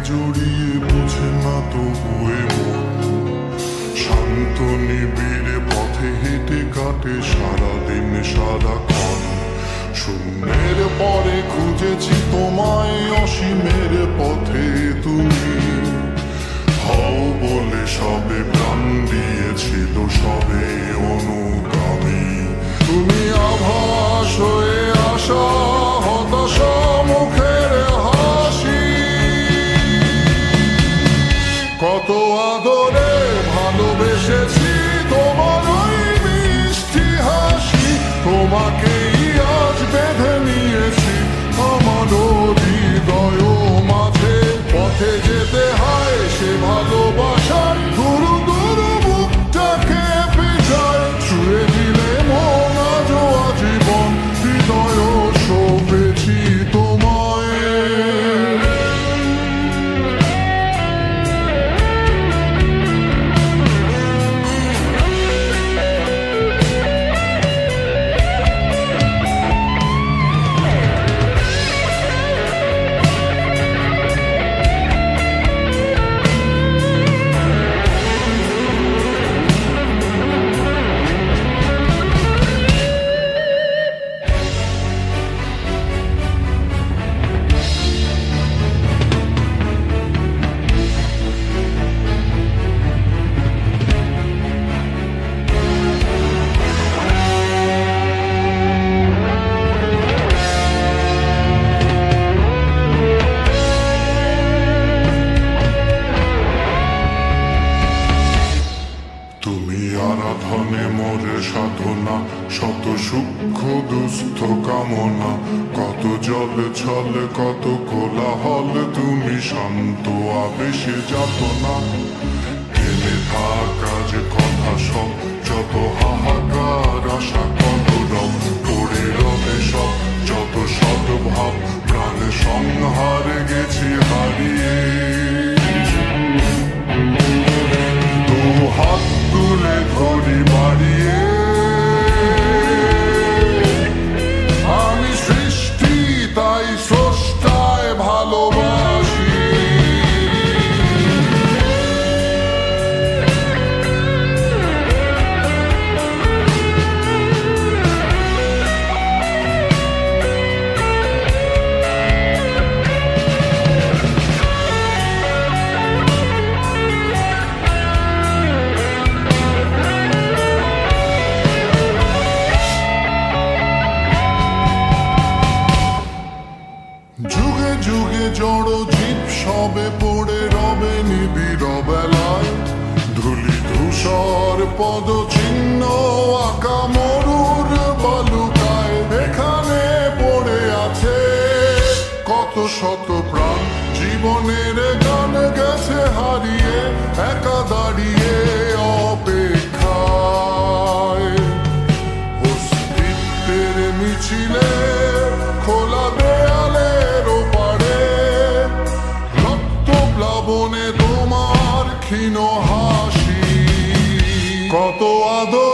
জড়িয়ে বুঝে না তবুয়ে মন শান্ত নিবিড়ে পথে হেঁটে কাটে সারাদিন সারাক্ষণ। শূন্যের পরে খুঁজেছি তোমায় অসীমের পথে তুমি হও বলে সবে প্রাণ দিয়েছিল সবে অনুগামী। তুমি আভাস হয়ে আসা হতাশা মুখের হাসি কত আদরে ভালোবেসেছি তোমার ওই মিষ্টি হাসি। তোমাকেই আজ বেঁধে নিয়েছি আমার হৃদয় মাঝে পথে যেতে হয় সে ভালোবাসার গুরু গুরু বুকটাকে পেছায় ছুঁয়ে দিলে মন আজও আজীবন হৃদয় সপেছি তোমায়। তুমি আরাধনে মোরে সাধনা শত সূক্ষ্ম দুস্থ কামনা কত জল ছল কত কোলাহল তুমি শান্ত আবেশে যাতনা ফেলে থাকা যে কথা সব যত হাহাকার আশা কত রব পড়ে রবে সব যত সদ্ভাব প্রাণে সংহারে গেছি হারিয়ে। হাত তুলে ধরি বাড়িয়ে আমি সৃষ্টি তাই স্রষ্টায় ভালোবাসি। যুগে যুগে জড় জীব সবে পড়ে রবে নিবিড় বেলায় ধুলি ধূসর পদ চিহ্ন আঁকা মরুর বালুকায় এখানে পড়ে আছে কত শত প্রাণ জীবনের গান গেছে হারিয়ে একা দাঁড়িয়ে অপেক্ষায় অস্তিত্বের মিছিলে খোলা দেয়ালের ওপারে রক্ত প্লাবনে তোমার ক্ষীণ হাসি কত আদর